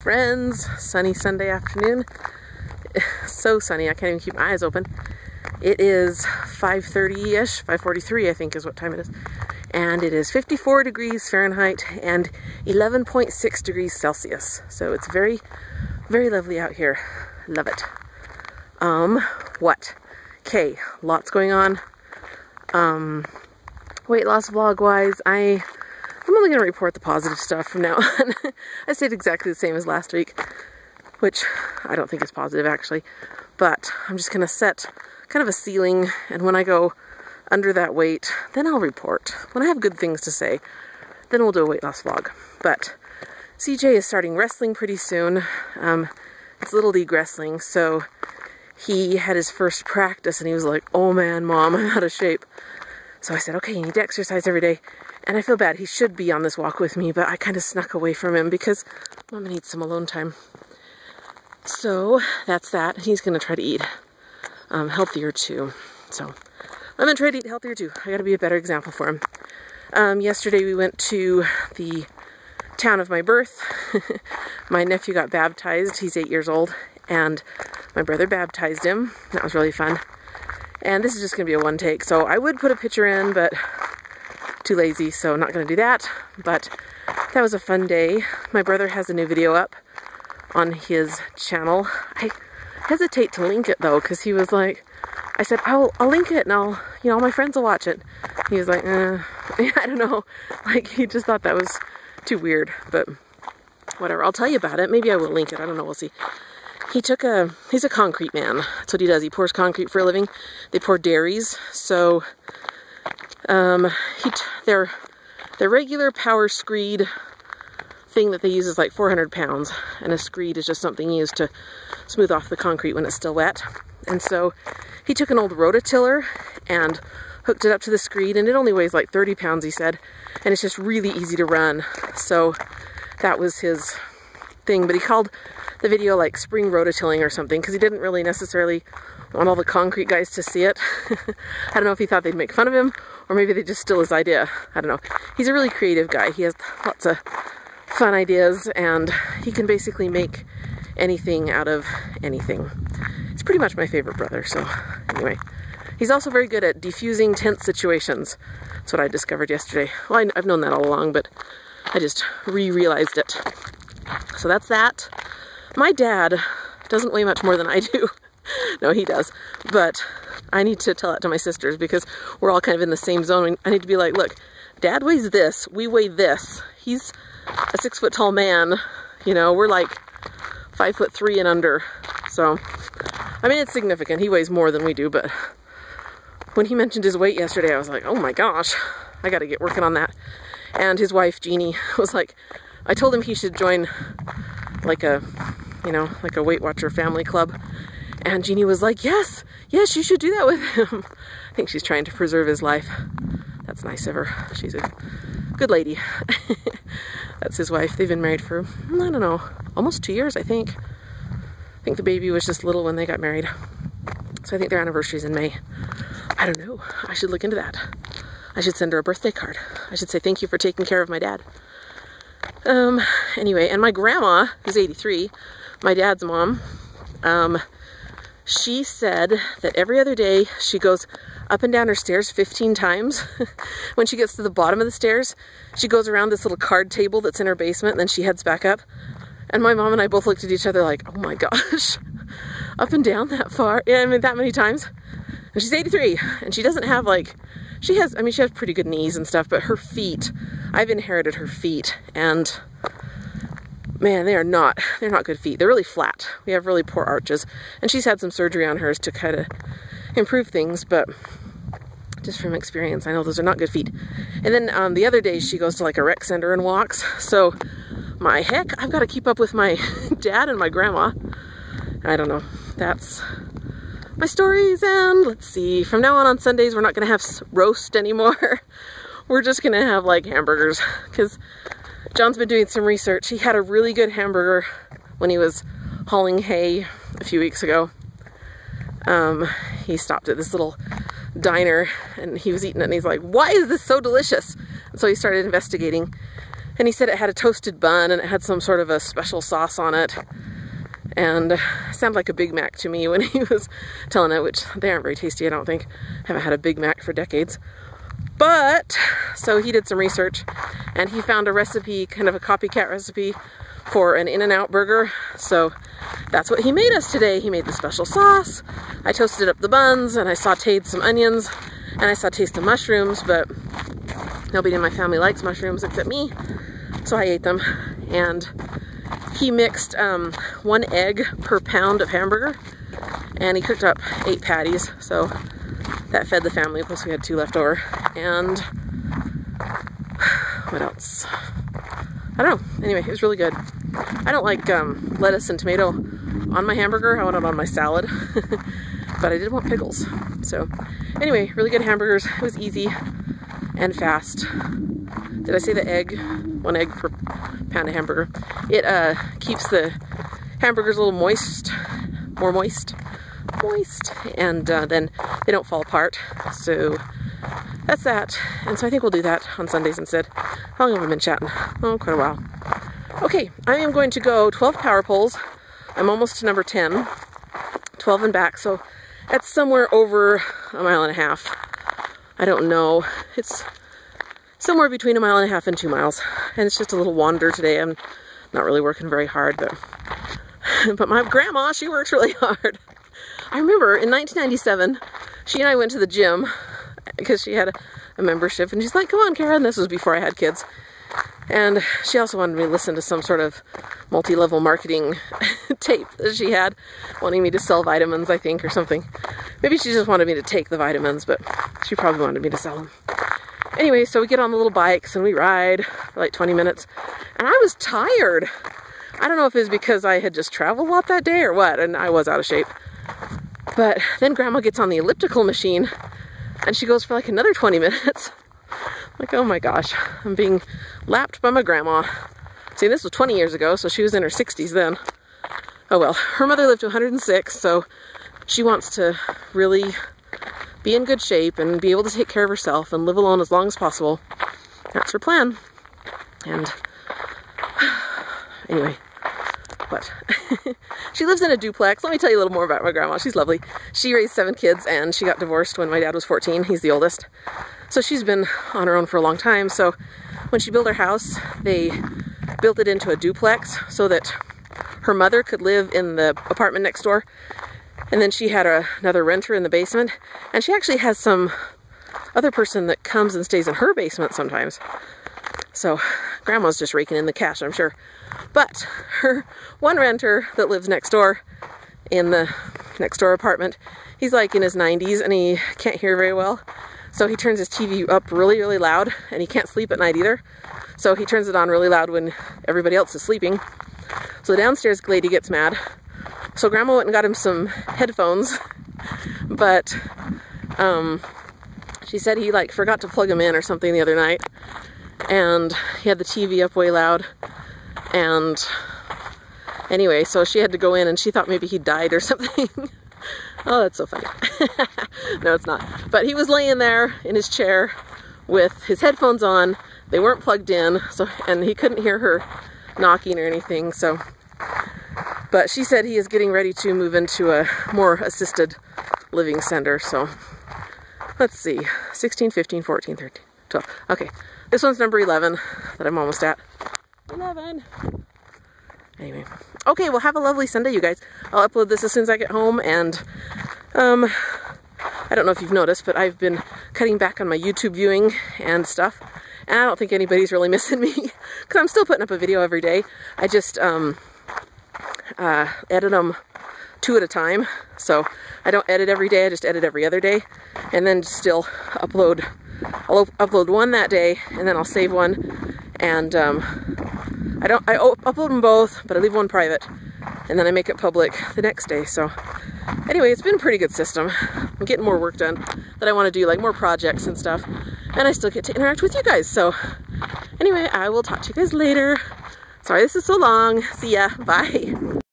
Friends, sunny Sunday afternoon. So sunny, I can't even keep my eyes open. It is 5:30-ish, 5:43 I think is what time it is. And it is 54 degrees Fahrenheit and 11.6 degrees Celsius. So it's very, very lovely out here. Love it. What? Okay, lots going on. Weight loss vlog-wise, I'm only going to report the positive stuff from now on. I stayed exactly the same as last week, which I don't think is positive actually, but I'm just going to set kind of a ceiling, and when I go under that weight, then I'll report. When I have good things to say, then we'll do a weight loss vlog. But CJ is starting wrestling pretty soon. It's Little League wrestling, so he had his first practice and he was like, "Oh man, Mom, I'm out of shape." So I said, "Okay, you need to exercise every day." And I feel bad. He should be on this walk with me, but I kind of snuck away from him because Mama needs some alone time. So that's that. He's going to try to eat healthier too. So I'm going to try to eat healthier too. I got to be a better example for him. Yesterday we went to the town of my birth. My nephew got baptized. He's 8 years old. And my brother baptized him. That was really fun. And this is just going to be a one take. So I would put a picture in, but too lazy, so I'm not going to do that. But that was a fun day. My brother has a new video up on his channel. I hesitate to link it though, because he was like, I said, I'll link it and all my friends will watch it. He was like, I don't know. Like, he just thought that was too weird, but whatever. I'll tell you about it. Maybe I will link it. I don't know. We'll see. He's a concrete man. That's what he does. He pours concrete for a living. They pour dairies. So, their regular power screed thing that they use is like 400 pounds. And a screed is just something used to smooth off the concrete when it's still wet. And so he took an old rototiller and hooked it up to the screed, and it only weighs like 30 pounds, he said. And it's just really easy to run. So that was his thing. But he called the video like spring rototilling or something, because he didn't really necessarily want all the concrete guys to see it. I don't know if he thought they'd make fun of him, or maybe they just steal his idea. I don't know. He's a really creative guy. He has lots of fun ideas, and he can basically make anything out of anything. He's pretty much my favorite brother, so anyway. He's also very good at defusing tense situations. That's what I discovered yesterday. Well, I've known that all along, but I just re-realized it. So that's that. My dad doesn't weigh much more than I do. No, he does. But I need to tell that to my sisters because we're all kind of in the same zone. I need to be like, look, Dad weighs this, we weigh this. He's a 6 foot tall man. You know, we're like 5'3" and under. So, I mean, it's significant. He weighs more than we do, but when he mentioned his weight yesterday, I was like, oh my gosh, I gotta get working on that. And his wife, Jeannie, was like, I told him he should join like a Weight Watcher family club. And Jeannie was like, yes, you should do that with him. I think she's trying to preserve his life. That's nice of her. She's a good lady. That's his wife. They've been married for, I don't know, almost 2 years, I think. I think the baby was just little when they got married. So I think their anniversary's in May. I don't know. I should look into that. I should send her a birthday card. I should say thank you for taking care of my dad. Anyway, and my grandma, who's 83, my dad's mom, she said that every other day she goes up and down her stairs 15 times. When she gets to the bottom of the stairs, she goes around this little card table that's in her basement, and then she heads back up. And my mom and I both looked at each other like, oh my gosh, up and down that far? Yeah, I mean, that many times. And she's 83, and she doesn't have like, she has pretty good knees and stuff, but her feet, I've inherited her feet, and man, they're not good feet. They're really flat. We have really poor arches, and she's had some surgery on hers to kind of improve things, but just from experience, I know those are not good feet. And then the other days she goes to like a rec center and walks, so my heck, I've got to keep up with my dad and my grandma. I don't know. That's my stories, and let's see. From now on Sundays, we're not going to have roast anymore. We're just going to have like hamburgers, because John's been doing some research. He had a really good hamburger when he was hauling hay a few weeks ago. He stopped at this little diner and he was eating it, and he's like, why is this so delicious? And so he started investigating, And he said it had a toasted bun and it had some sort of a special sauce on it. And it sounded like a Big Mac to me when he was telling it, which they aren't very tasty, I don't think. Haven't had a Big Mac for decades. But, so he did some research and he found a recipe, kind of a copycat recipe for an In-N-Out burger. So that's what he made us today. He made the special sauce. I toasted up the buns and I sauteed some onions and I sauteed some mushrooms, but nobody in my family likes mushrooms except me. So I ate them. And he mixed 1 egg per pound of hamburger and he cooked up 8 patties. So that fed the family, plus we had 2 left over. And what else? I don't know. Anyway, it was really good. I don't like lettuce and tomato on my hamburger. I want it on my salad. But I did want pickles. So anyway, really good hamburgers. It was easy and fast. Did I say the egg? 1 egg per pound of hamburger. It keeps the hamburgers a little moist, more moist, and then they don't fall apart. So that's that. And so I think we'll do that on Sundays instead. How long have I been chatting? Oh, quite a while. Okay, I am going to go 12 power poles. I'm almost to number 10. 12 and back, so that's somewhere over 1.5 miles. I don't know. It's somewhere between 1.5 miles and 2 miles. And it's just a little wander today. I'm not really working very hard, but my grandma, she works really hard. I remember in 1997, she and I went to the gym because she had a membership, and she's like, come on, Karen. This was before I had kids. And she also wanted me to listen to some sort of multi-level marketing tape that she had, wanting me to sell vitamins, I think, or something. Maybe she just wanted me to take the vitamins, but she probably wanted me to sell them. Anyway, so we get on the little bikes and we ride for like 20 minutes, and I was tired. I don't know if it was because I had just traveled a lot that day or what, and I was out of shape. But then Grandma gets on the elliptical machine, and she goes for like another 20 minutes. Like, oh my gosh, I'm being lapped by my grandma. See, this was 20 years ago, so she was in her 60s then. Oh well, her mother lived to 106, so she wants to really be in good shape and be able to take care of herself and live alone as long as possible. That's her plan. And anyway, what? She lives in a duplex. Let me tell you a little more about my grandma. She's lovely. She raised 7 kids and she got divorced when my dad was 14. He's the oldest. So she's been on her own for a long time. So when she built her house, they built it into a duplex so that her mother could live in the apartment next door. And then she had another renter in the basement. And she actually has some other person that comes and stays in her basement sometimes. So Grandma's just raking in the cash, I'm sure. But her one renter that lives next door in the next door apartment, he's like in his 90s and he can't hear very well. So he turns his TV up really, really loud, and he can't sleep at night either. So he turns it on really loud when everybody else is sleeping. So the downstairs lady gets mad. So Grandma went and got him some headphones, but she said he like forgot to plug them in or something the other night, and he had the TV up way loud. And anyway, so she had to go in, and she thought maybe he died or something. Oh, that's so funny. No, it's not. But he was laying there in his chair with his headphones on. They weren't plugged in, so, and he couldn't hear her knocking or anything. So, but she said he is getting ready to move into a more assisted living center. So let's see, 16, 15, 14, 13, 12. Okay, this one's number 11 that I'm almost at. 11. Anyway, okay, well, have a lovely Sunday, you guys. I'll upload this as soon as I get home, and I don't know if you've noticed, but I've been cutting back on my YouTube viewing and stuff, and I don't think anybody's really missing me, because I'm still putting up a video every day. I just edit them 2 at a time, so I don't edit every day, I just edit every other day, and then still upload. I'll upload one that day, and then I'll save one, and I upload them both, but I leave one private, and then I make it public the next day. So anyway, it's been a pretty good system. I'm getting more work done that I want to do, like more projects and stuff, and I still get to interact with you guys. So anyway, I will talk to you guys later. Sorry this is so long. See ya. Bye.